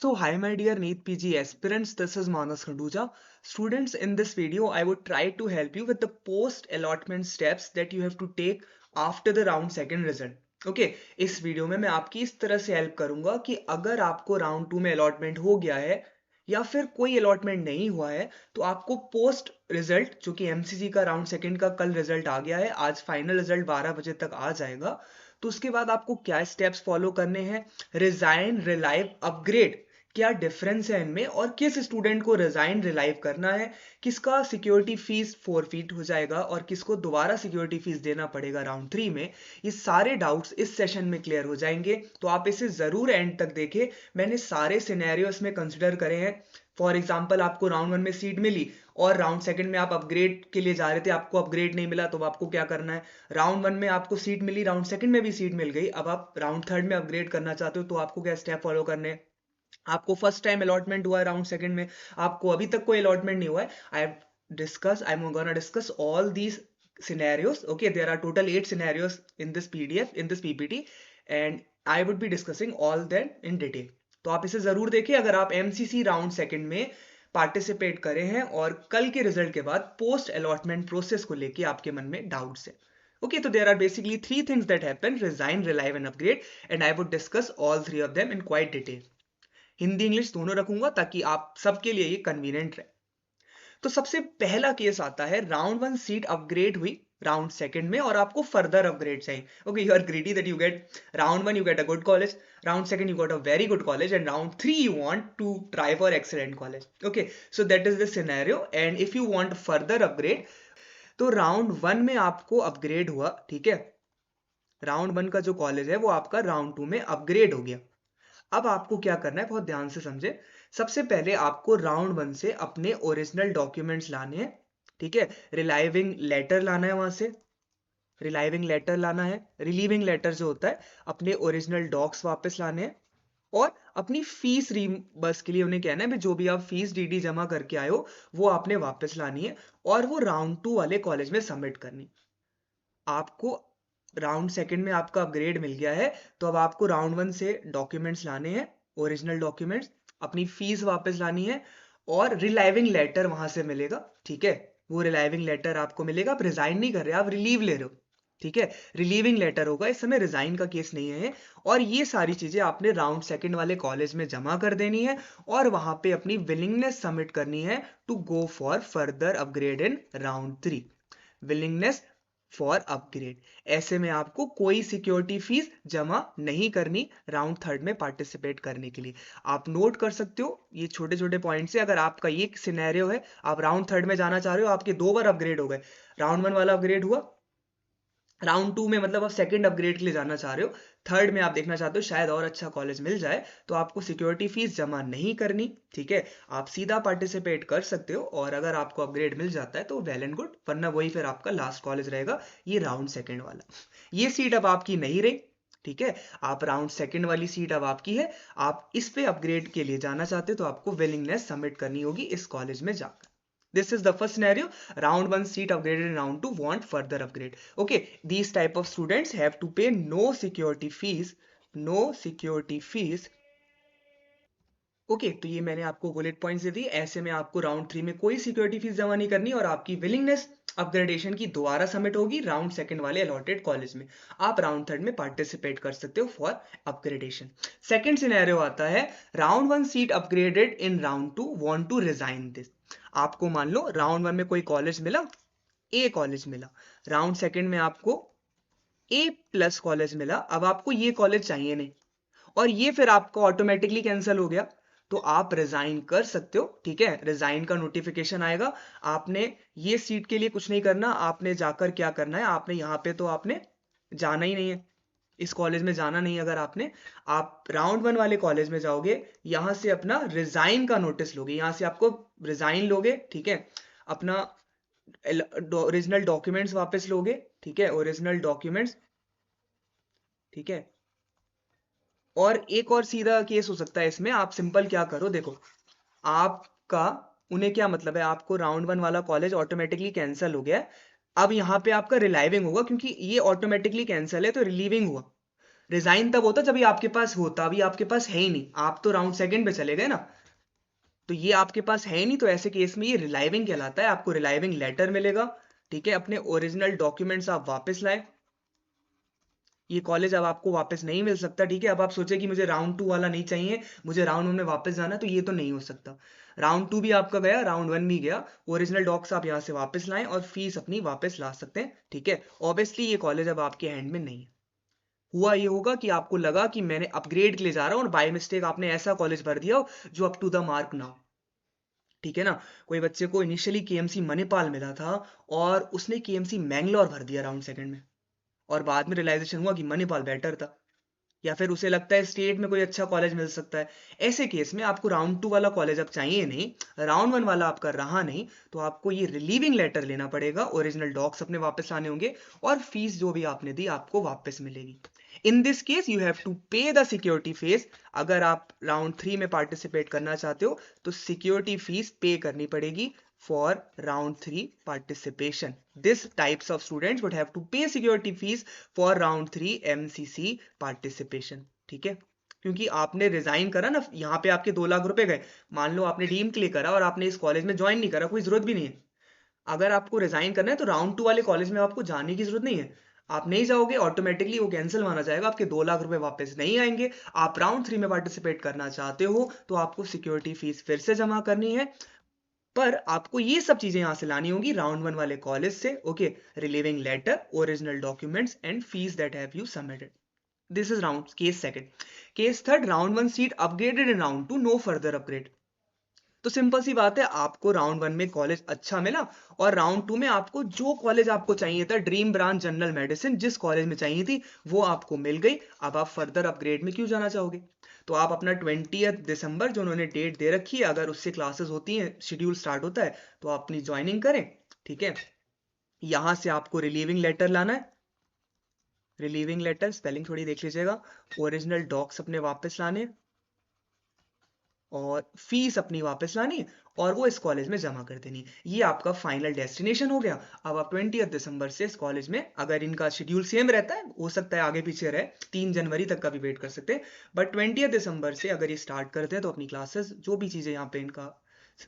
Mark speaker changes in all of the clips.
Speaker 1: So hi my dear NEET PG aspirants, this is Manas Khanduja. Students, in this video I would try to help you with the post allotment steps that you have to take after the round second result. Okay इस video में मैं आपकी इस तरह से help करूंगा कि अगर आपको राउंड 2 में अलॉटमेंट हो गया है या फिर कोई अलॉटमेंट नहीं हुआ है तो आपको पोस्ट रिजल्ट जो कि एमसीसी का राउंड सेकंड का कल रिजल्ट आ गया है, आज फाइनल रिजल्ट 12 बजे तक आ जाएगा, तो उसके बाद आपको क्या स्टेप्स फॉलो करने हैं, रिजाइन रिलाइव अपग्रेड क्या डिफरेंस है इनमें और किस स्टूडेंट को रिजाइन रिलाइव करना है, किसका सिक्योरिटी फीस फोरफीट हो जाएगा और किसको दोबारा सिक्योरिटी फीस देना पड़ेगा राउंड 3 में। ये सारे डाउट्स इस सेशन में क्लियर हो जाएंगे, तो आप इसे जरूर एंड तक देखें। मैंने सारे सिनेरियो इसमें कंसिडर करे हैं। फॉर एग्जाम्पल, आपको राउंड 1 में सीट मिली और राउंड सेकंड में आप अपग्रेड के लिए जा रहे थे, आपको अपग्रेड नहीं मिला, तो आपको क्या करना है। राउंड 1 में आपको सीट मिली, राउंड सेकंड में भी सीट मिल गई, अब आप राउंड थर्ड में अपग्रेड करना चाहते हो तो आपको क्या स्टेप फॉलो करने हैं। आपको फर्स्ट टाइम अलॉटमेंट हुआ है राउंड सेकंड में, आपको अभी तक कोई अलॉटमेंट नहीं हुआ है। I am gonna discuss all these scenarios. Okay, there are total 8 scenarios in this PDF, in this PPT, and I would be discussing all that in detail. तो आप इसे जरूर देखिए अगर आप MCC राउंड सेकंड में पार्टिसिपेट करे हैं और कल के रिजल्ट के बाद पोस्ट अलॉटमेंट प्रोसेस को लेके आपके मन में डाउट्स है। Okay, so there are basically 3 things that happen: resign, relive and upgrade, and I would discuss all 3 of them in quite detail. Hindi English दोनों रखूंगा ताकि आप सबके लिए ये कन्वीनियंट रहे। तो सबसे पहला केस आता है, राउंड 1 सीट अपग्रेड हुई राउंड सेकंड में और आपको फर्दर अपग्रेड चाहिए। Okay, you are greedy that you get round 1 you get a good college, round second you got a very good college, and round 3 you want to try for excellent college. Okay, so that is the scenario, and if you want further upgrade तो round 1 में आपको upgrade हुआ, ठीक है। Round 1 का जो college है वो आपका राउंड 2 में अपग्रेड हो गया। अब आपको क्या करना है, बहुत ध्यान से समझे। सबसे पहले आपको राउंड 1 से अपने ओरिजिनल डॉक्यूमेंट्स लाने हैं, ठीक है। रिलाइविंग लेटर लाना है, वहां से रिलाइविंग लेटर लाना है। रिलीविंग लेटर जो होता है, अपने ओरिजिनल डॉक्स वापस लाने हैं और अपनी फीस रीइंबर्स के लिए उन्हें कहना है भी जो भी आप फीस डीडी जमा करके आए हो वो आपने वापस लानी है और वो राउंड 2 वाले कॉलेज में सबमिट करनी। आपको राउंड सेकंड में आपका अपग्रेड मिल गया है, तो अब आपको राउंड 1 से डॉक्यूमेंट्स लाने हैं, ओरिजिनल डॉक्यूमेंट्स, अपनी फीस वापस लानी है और रिलाइविंग लेटर वहां से मिलेगा, ठीक है। वो रिलाइविंग लेटर आपको मिलेगा, आप रिजाइन नहीं कर रहे, आप रिलीव ले रहे हो, ठीक है। रिलीविंग लेटर होगा, इस समय रिजाइन का केस नहीं है। और ये सारी चीजें आपने राउंड सेकंड वाले कॉलेज में जमा कर देनी है और वहां पे अपनी विलिंगनेस सबमिट करनी है to go for further upgrade in round 3। Willingness for upgrade, ऐसे में आपको कोई सिक्योरिटी फीस जमा नहीं करनी राउंड थर्ड में पार्टिसिपेट करने के लिए। आप नोट कर सकते हो ये छोटे छोटे पॉइंट से। अगर आपका ये सिनेरियो है, आप राउंड थर्ड में जाना चाह रहे हो, आपके 2 बार अपग्रेड हो गए, राउंड 1 वाला अपग्रेड हुआ, राउंड 2 में मतलब आप सेकंड अपग्रेड के लिए जाना चाह रहे हो, थर्ड में आप देखना चाहते हो शायद और अच्छा कॉलेज मिल जाए, तो आपको सिक्योरिटी फीस जमा नहीं करनी, ठीक है। आप सीधा पार्टिसिपेट कर सकते हो और अगर आपको अपग्रेड मिल जाता है तो वेल एंड गुड, वरना वही फिर आपका लास्ट कॉलेज रहेगा, ये राउंड सेकंड वाला। ये सीट अब आपकी नहीं रही, ठीक है। आप राउंड सेकंड वाली सीट अब आपकी है, आप इस पे अपग्रेड के लिए जाना चाहते हो तो आपको विलिंगनेस सबमिट करनी होगी इस कॉलेज में जाकर। This is the first scenario. Round 1 seat upgraded in round 2 want further upgrade. Okay, these type of students have to pay no security fees. No security fees. Okay, तो ये मैंने आपको bullet points दे दी। ऐसे में आपको round 3 में कोई security fees जमा नहीं करनी और आपकी विलिंगनेस अपग्रेडेशन की दोबारा सबमिट होगी राउंड सेकंड वाले अलॉटेड कॉलेज में। आप राउंड थर्ड में पार्टिसिपेट कर सकते हो फॉर अपग्रेडेशन। सेकंड सिनेरियो आता है, round 1 seat upgraded in round 2 want to resign this. आपको मान लो राउंड 1 में कोई कॉलेज मिला, ए कॉलेज मिला, राउंड सेकंड में आपको ए प्लस कॉलेज मिला, अब आपको ये कॉलेज चाहिए नहीं और ये फिर आपको ऑटोमेटिकली कैंसिल हो गया, तो आप रिजाइन कर सकते हो, ठीक है। रिजाइन का नोटिफिकेशन आएगा, आपने ये सीट के लिए कुछ नहीं करना, आपने जाकर क्या करना है, आपने यहाँ पे तो आपने जाना ही नहीं है, इस कॉलेज में जाना नहीं। अगर आपने, आप राउंड 1 वाले कॉलेज में जाओगे, यहां से अपना रिजाइन का नोटिस लोगे, यहां से आपको रिजाइन लोगे, ठीक है। अपना ओरिजिनल डॉक्यूमेंट्स वापस लोगे, ठीक है, ओरिजिनल डॉक्यूमेंट्स, ठीक है। और एक और सीधा केस हो सकता है इसमें, आप सिंपल क्या करो, देखो आपका, उन्हें क्या मतलब है, आपको राउंड 1 वाला कॉलेज ऑटोमेटिकली कैंसिल हो गया है, अब यहाँ पे आपका रिलाइविंग होगा, क्योंकि ये ऑटोमेटिकली कैंसिल है तो रिलीविंग हुआ, रिजाइन तब होता जब ये आपके पास होता, अभी आपके पास है ही नहीं, आप तो राउंड सेकंड पे चले गए ना, तो ये आपके पास है ही नहीं, तो ऐसे केस में ये रिलाइविंग कहलाता है, आपको रिलाइविंग लेटर मिलेगा। ठीक है, अपने ओरिजिनल डॉक्यूमेंट्स आप वापस लाए, ये कॉलेज अब आपको वापस नहीं मिल सकता। ठीक है, अब आप सोचे कि मुझे राउंड 2 वाला नहीं चाहिए, मुझे राउंड 1 में वापस जाना है, तो ये तो नहीं हो सकता। राउंड 2 भी आपका गया, राउंड 1 भी गया, ओरिजिनल डॉक्स आप यहाँ से वापस लाएं और फीस अपनी वापस ला सकते हैं। ठीक है, ऑब्वियसली ये कॉलेज अब आपके हैंड में नहीं है। हुआ ये होगा कि आपको लगा कि मैंने अपग्रेड के लिए जा रहा हूँ और बाय मिस्टेक आपने ऐसा कॉलेज भर दिया हो जो अप टू द मार्क ना हो। ठीक है ना, कोई बच्चे को इनिशियली केएमसी मणिपाल मिला था और उसने केएमसी मैंगलोर भर दिया राउंड सेकंड में, और बाद में रियलाइजेशन हुआ कि मणिपाल बेटर था, या फिर उसे लगता है स्टेट में कोई अच्छा कॉलेज मिल सकता है। ऐसे केस में आपको राउंड 2 वाला कॉलेज अब चाहिए नहीं, राउंड 1 वाला आपका रहा नहीं, तो आपको ये रिलीविंग लेटर लेना पड़ेगा, ओरिजिनल डॉक्स अपने वापस लाने होंगे और फीस जो भी आपने दी आपको वापस मिलेगी। In this case you have to pay the security fees. अगर आप राउंड 3 में पार्टिसिपेट करना चाहते हो तो सिक्योरिटी फीस पे करनी पड़ेगी for round 3 participation. This types of students would have to pay security fees for round 3 MCC participation. ठीक है, क्योंकि आपने रिजाइन करा ना, यहाँ पे आपके 2 लाख रुपए गए। मान लो आपने डीम के लिए करा और आपने इस कॉलेज में ज्वाइन नहीं करा, कोई जरूरत भी नहीं है। अगर आपको रिजाइन करना है तो राउंड 2 वाले कॉलेज में आपको जाने की जरूरत नहीं है, आप नहीं जाओगे, ऑटोमेटिकली वो कैंसिल माना जाएगा, आपके 2 लाख रुपए वापस नहीं आएंगे। आप राउंड 3 में पार्टिसिपेट करना चाहते हो तो आपको सिक्योरिटी फीस फिर से जमा करनी है, पर आपको ये सब चीजें यहां से लानी होगी राउंड 1 वाले कॉलेज से। Okay, relieving letter, original documents and fees that have you submitted. This is round case second. Case third, round 1 seat upgraded in round 2, no further upgrade. तो सिंपल सी बात है, आपको राउंड 1 में कॉलेज अच्छा मिला और राउंड 2 में आपको जो कॉलेज आपको चाहिए था, ड्रीम ब्रांच जनरल मेडिसिन जिस कॉलेज में चाहिए थी, वो आपको मिल गई। अब आप फर्दर अपग्रेड में क्यों जाना चाहोगे? तो आप अपना 20 दिसंबर जो उन्होंने डेट दे रखी है, अगर उससे क्लासेस होती हैं, शेड्यूल स्टार्ट होता है, तो आप अपनी ज्वाइनिंग करें। ठीक है, यहां से आपको रिलीविंग लेटर लाना है, रिलीविंग लेटर स्पेलिंग थोड़ी देख लीजिएगा, ओरिजिनल डॉक्स अपने वापस लाने और फीस अपनी वापस लानी और वो इस कॉलेज में जमा कर देनी। ये आपका फाइनल डेस्टिनेशन हो गया। अब आप 20 दिसंबर से इस कॉलेज में, अगर इनका शेड्यूल सेम रहता है, हो सकता है आगे पीछे रहे, 3 जनवरी तक का भी वेट कर सकते हैं, बट 20 दिसंबर से अगर ये स्टार्ट करते हैं तो अपनी क्लासेस जो भी चीजें यहाँ पे इनका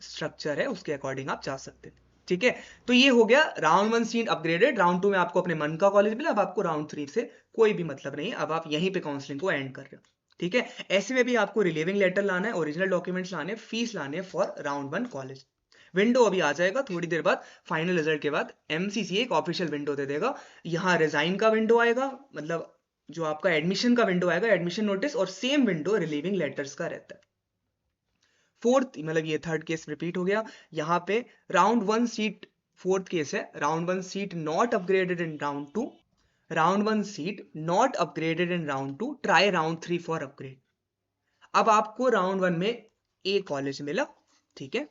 Speaker 1: स्ट्रक्चर है उसके अकॉर्डिंग आप जा सकते हैं। ठीक है, तो ये हो गया राउंड 1 सीट अपग्रेडेड, राउंड 2 में आपको अपने मन का कॉलेज मिला, अब आपको राउंड 3 से कोई भी मतलब नहीं है, अब आप यहीं पे काउंसलिंग को एंड कर रहे हो। ठीक है, ऐसे में भी आपको रिलीविंग लेटर लाना है, ओरिजिनल डॉक्यूमेंट्स लाने हैं, फीस लाने हैं फॉर राउंड 1 कॉलेज। विंडो अभी आ जाएगा थोड़ी देर बाद, फाइनल रिजल्ट के बाद एमसीसी एक ऑफिशियल विंडो दे देगा। यहाँ रिजाइन का विंडो आएगा, मतलब जो आपका एडमिशन का विंडो आएगा, एडमिशन नोटिस, और सेम विंडो रिलीविंग लेटर्स का रहता है। फोर्थ, मतलब ये थर्ड केस रिपीट हो गया। यहाँ पे राउंड 1 सीट, फोर्थ केस है, round 1 seat not upgraded in round 2, round 1 seat not upgraded in round 2, try round 3 for upgrade. अब आपको राउंड 1 में ए कॉलेज मिला, ठीक है,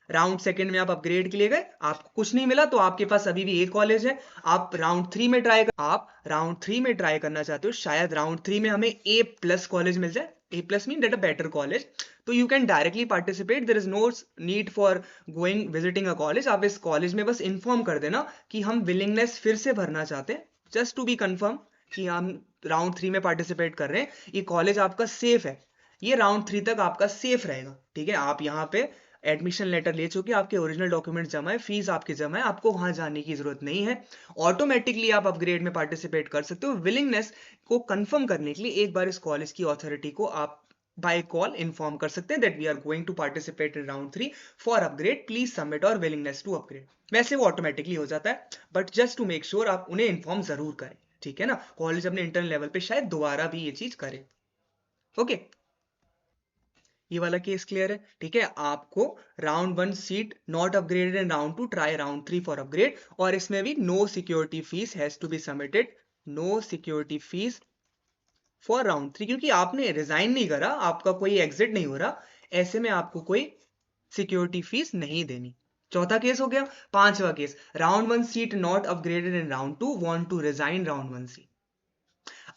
Speaker 1: राउंड सेकंड में आप अपग्रेड के लिए गए, आपको कुछ नहीं मिला, तो आपके पास अभी भी ए कॉलेज है। आप राउंड 3 में ट्राई करना चाहते हो, शायद राउंड 3 में हमें ए प्लस कॉलेज मिल जाए, A plus mean that a better college, तो you can directly participate, there is no need for going visiting a college. आप इस कॉलेज में बस इन्फॉर्म कर देना कि हम विलिंगनेस फिर से भरना चाहते हैं, जस्ट टू बी कंफर्म कि हम राउंड 3 में पार्टिसिपेट कर रहे हैं, ये कॉलेज आपका सेफ है, ये राउंड 3 तक आपका सेफ रहेगा। ठीक है, आप यहाँ पे एडमिशन लेटर ले चुके, आपके ओरिजिनल डॉक्यूमेंट जमा है, फीस आपकी जमा है, आपको वहां जाने की जरूरत नहीं है, ऑटोमेटिकली आप अपग्रेड में पार्टिसिपेट कर सकते हो। विलिंगनेस को कंफर्म करने के लिए एक बार इस कॉलेज की अथॉरिटी को आप बाय कॉल इन्फॉर्म कर सकते हैं that we are going to participate in round 3 for upgrade, please submit और विलिंगनेस टू अपग्रेड। वैसे वो ऑटोमेटिकली हो जाता है, but just to make sure आप उन्हें इन्फॉर्म जरूर करें। ठीक है ना, कॉलेज अपने इंटरनल लेवल पे शायद दोबारा भी ये चीज करे। ओके, ये वाला केस क्लियर है। ठीक है, आपको round 1 seat not upgraded in round 2, try round 3 for upgrade, और इसमें भी no security fees has to be submitted, no security fees for round 3, क्योंकि आपने रिजाइन नहीं करा, आपका कोई एग्जिट नहीं हो रहा, ऐसे में आपको कोई सिक्योरिटी फीस नहीं देनी। चौथा केस हो गया। पांचवा case, round 1 seat not upgraded in round 2, want to resign round 1 seat.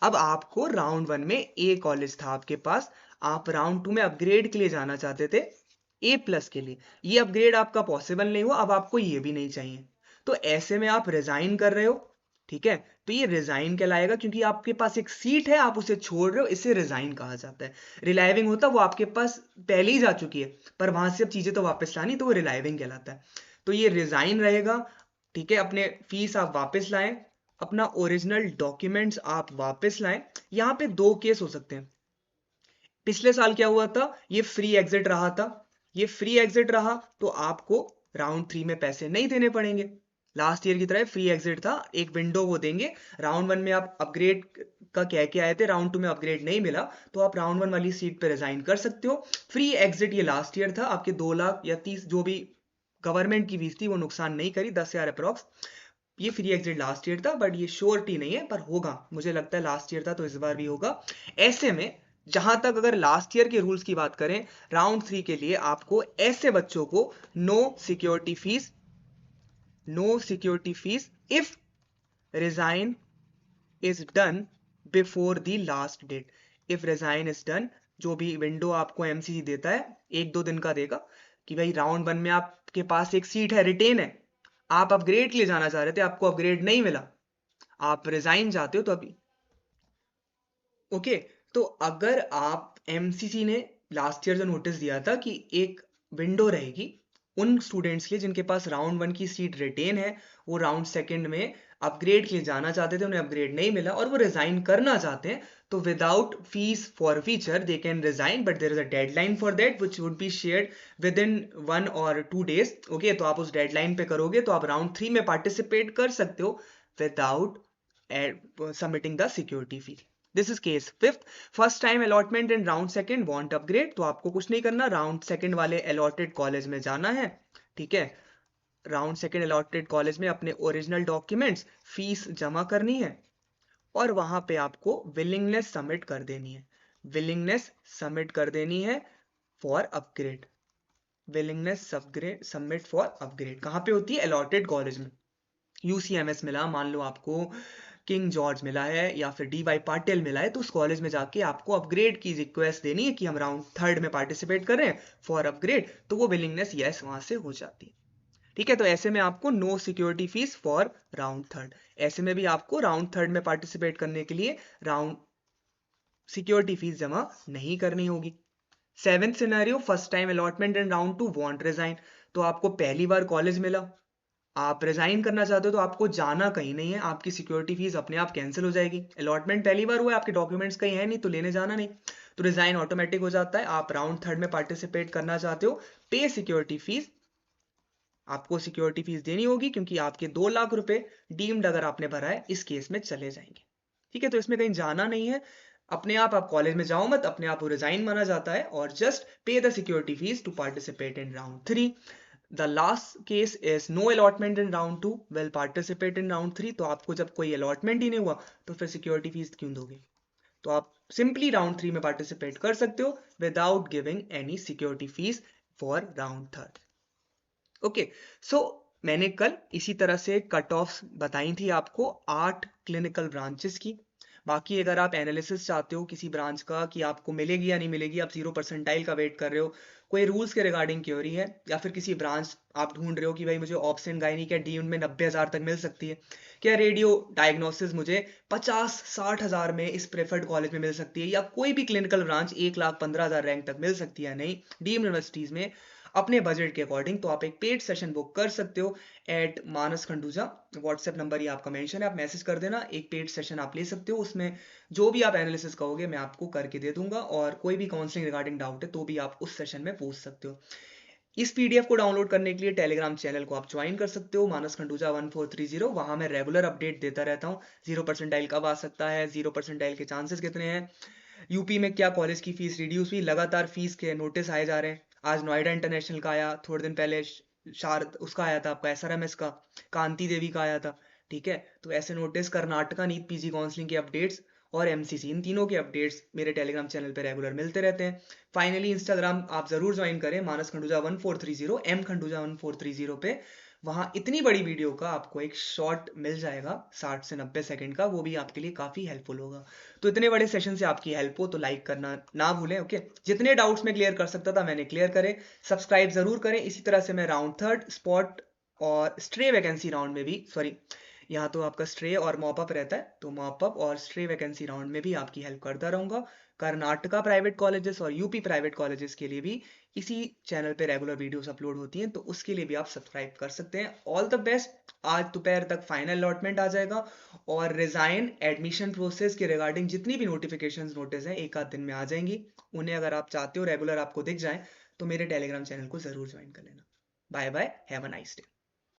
Speaker 1: अब आपको राउंड 1 में ए कॉलेज था आपके पास, आप राउंड 2 में अपग्रेड के लिए जाना चाहते थे ए प्लस के लिए, ये अपग्रेड आपका पॉसिबल नहीं हुआ, अब आपको ये भी नहीं चाहिए, तो ऐसे में आप रिजाइन कर रहे हो। ठीक है, तो ये रिजाइन कहलाएगा, क्योंकि आपके पास एक सीट है, आप उसे छोड़ रहे हो, इसे रिजाइन कहा जाता है। रिलाइविंग होता वो आपके पास पहले ही जा चुकी है, पर वहां से अब चीजें तो वापस लानी, तो वो रिलाइविंग कहलाता है। तो ये रिजाइन रहेगा, ठीक है। अपने फीस आप वापस लाएं, अपना ओरिजिनल डॉक्यूमेंट्स आप वापस लाएं। यहाँ पे दो केस हो सकते हैं। पिछले साल क्या हुआ था, ये फ्री एग्जिट रहा था, ये फ्री एग्जिट रहा तो आपको राउंड 3 में पैसे नहीं देने पड़ेंगे। लास्ट ईयर की तरह फ्री एग्जिट था, एक विंडो वो देंगे। राउंड 1 में आप अपग्रेड का कह के आए थे, राउंड 2 में अपग्रेड नहीं मिला, तो आप राउंड 1 वाली सीट पे रिजाइन कर सकते हो। फ्री एग्जिट ये लास्ट ईयर था, आपके 2 लाख या 30 जो भी गवर्नमेंट की फीस थी वो नुकसान नहीं करी, 10,000 अप्रॉक्स। ये फ्री एग्जिट लास्ट ईयर था, बट ये श्योरिटी नहीं है, पर होगा, मुझे लगता है लास्ट ईयर था तो इस बार भी होगा। ऐसे में जहां तक अगर लास्ट ईयर के रूल्स की बात करें, राउंड 3 के लिए आपको ऐसे बच्चों को no security fees if resign is done before the last date. If resign is done, जो भी विंडो आपको एमसीसी देता है 1-2 दिन का देगा, कि भाई राउंड 1 में आपके पास एक सीट है, रिटेन है, आप अपग्रेड के लिए जाना चाह रहे थे, आपको अपग्रेड नहीं मिला, आप रिजाइन चाहते हो, तो अभी ओके। तो अगर आप एमसीसी ने लास्ट ईयर जो नोटिस दिया था कि एक विंडो रहेगी उन स्टूडेंट्स के लिए जिनके पास राउंड 1 की सीट रिटेन है, वो राउंड 2 में अपग्रेड के लिए जाना चाहते थे, उन्हें अपग्रेड नहीं मिला और वो रिजाइन करना चाहते हैं, तो without fees forfeiture they can resign, but there is a deadline for that which would be shared with in 1 or 2 days। Okay, तो आप उस डेडलाइन पे करोगे तो आप राउंड 3 में पार्टिसिपेट कर सकते हो without submitting the security fee. This is case fifth. First time allotment in round 2 want upgrade, तो आपको कुछ नहीं करना, राउंड 2 वाले अलॉटेड कॉलेज में जाना है, ठीक है। राउंड 2 अलॉटेड कॉलेज में अपने ओरिजिनल डॉक्यूमेंट्स, फीस जमा करनी है और वहां पे आपको विलिंगनेस सबमिट कर देनी है। विलिंगनेस सबमिट कर देनी है for upgrade. Willingness submit for upgrade कहाँ पे होती है? अलॉटेड कॉलेज में। यूसीएमएस मिला, मान लो आपको किंग जॉर्ज मिला है या फिर DY पाटिल मिला है, तो उस कॉलेज में जाके आपको अपग्रेड की रिक्वेस्ट देनी है कि हम राउंड 3 में पार्टिसिपेट कर रहे हैं फॉर अपग्रेड, तो वो विलिंगनेस यस वहां से हो जाती है, ठीक है। तो ऐसे में आपको no security fees for round 3। ऐसे में भी आपको राउंड 3 में पार्टिसिपेट करने के लिए राउंड सिक्योरिटी फीस जमा नहीं करनी होगी। 7th scenario, first time allotment in round 2 want resign, तो आपको पहली बार कॉलेज मिला, आप रिजाइन करना चाहते हो, तो आपको जाना कहीं नहीं है, आपकी सिक्योरिटी फीस अपने आप कैंसिल हो जाएगी। अलॉटमेंट पहली बार हुआ है, आपके डॉक्यूमेंट्स कहीं है नहीं, तो लेने जाना नहीं, तो रिजाइन ऑटोमेटिक हो जाता है। आप राउंड 3 में पार्टिसिपेट करना चाहते हो, पे सिक्योरिटी फीस, आपको सिक्योरिटी फीस देनी होगी, क्योंकि आपके 2 लाख रुपए डीम्ड अगर आपने भरा है इस केस में चले जाएंगे, ठीक है। तो इसमें कहीं जाना नहीं है, अपने आप कॉलेज में जाओ मत, अपने आप को रिजाइन माना जाता है, और just pay the security fees to participate in round 3। The last case is no allotment in round 2 will participate in round 3। तो आपको जब कोई अलॉटमेंट ही नहीं हुआ तो फिर सिक्योरिटी फीस क्यों दोगे? तो आप सिंपली राउंड 3 में पार्टिसिपेट कर सकते हो without giving any security fees for round 3। Okay, so मैंने कल इसी तरह से कट ऑफ बताई थी आपको 8 क्लिनिकल ब्रांचेस की। बाकी अगर आप एनालिसिस चाहते हो किसी ब्रांच का कि आपको मिलेगी या नहीं मिलेगी, आप 0 परसेंटाइल का वेट कर रहे हो, कोई रूल्स के रिगार्डिंग क्योरी है, या फिर किसी ब्रांच आप ढूंढ रहे हो कि भाई मुझे ऑप्शन गायनी क्या डीम्ड में 90,000 तक मिल सकती है, क्या रेडियो डायग्नोसिस मुझे 50-60,000 में इस प्रेफर्ड कॉलेज में मिल सकती है, या कोई भी क्लिनिकल ब्रांच 1,15,000 रैंक तक मिल सकती है नहीं डीम्ड यूनिवर्सिटीज में अपने बजट के अकॉर्डिंग, तो आप एक पेड सेशन बुक कर सकते हो एट मानस खंडूजा। व्हाट्सएप नंबर ही आपका मेंशन है, आप मैसेज कर देना, एक पेड सेशन आप ले सकते हो। उसमें जो भी आप एनालिसिस कहोगे मैं आपको करके दे दूंगा, और कोई भी काउंसलिंग रिगार्डिंग डाउट है तो भी आप उस सेशन में पूछ सकते हो। इस पीडीएफ को डाउनलोड करने के लिए टेलीग्राम चैनल को आप ज्वाइन कर सकते हो, मानस खंडूजा 1430। वहां मैं रेगुलर अपडेट देता रहता हूँ, 0 परसेंटाइल कब आ सकता है, 0 परसेंटाइल के चांसेस कितने हैं, यूपी में क्या कॉलेज की फीस रिड्यूस हुई, लगातार फीस के नोटिस आए जा रहे हैं। आज नोएडा इंटरनेशनल का आया, थोड़े दिन पहले शारद उसका आया था, आपका SRMS का, कांति देवी का आया था, ठीक है। तो ऐसे notice, Karnataka NEET PG counselling के अपडेट्स और MCC, इन तीनों के अपडेट्स मेरे टेलीग्राम चैनल पे रेगुलर मिलते रहते हैं। फाइनली इंस्टाग्राम आप जरूर ज्वाइन करें, मानस खंडूजा 1430, M खंडूजा 1430 पे। वहां इतनी बड़ी वीडियो का आपको एक शॉर्ट मिल जाएगा 60 से 90 सेकंड का, वो भी आपके लिए काफी हेल्पफुल होगा। तो इतने बड़े सेशन से आपकी हेल्प हो तो लाइक करना ना भूलें, ओके। जितने डाउट्स मैं क्लियर कर सकता था मैंने क्लियर करे, सब्सक्राइब जरूर करें। इसी तरह से मैं राउंड 3 स्पॉट और स्ट्रे वैकेंसी राउंड में भी, सॉरी, यहाँ तो आपका स्ट्रे और मॉपअप रहता है, तो मॉपअप और स्ट्रे वैकेंसी राउंड में भी आपकी हेल्प करता रहूँगा। कर्नाटका प्राइवेट कॉलेजेस और यूपी प्राइवेट कॉलेजेस के लिए भी इसी चैनल पे रेगुलर वीडियोस अपलोड होती हैं, तो उसके लिए भी आप सब्सक्राइब कर सकते हैं। All the best. आज दोपहर तक फाइनल अलॉटमेंट आ जाएगा और रिजाइन एडमिशन प्रोसेस के रिगार्डिंग जितनी भी नोटिफिकेशंस नोटिस हैं एक आध दिन में आ जाएंगी। उन्हें अगर आप चाहते हो रेगुलर आपको दिख जाए तो मेरे टेलीग्राम चैनल को जरूर ज्वाइन कर लेना। Bye bye, have a nice day.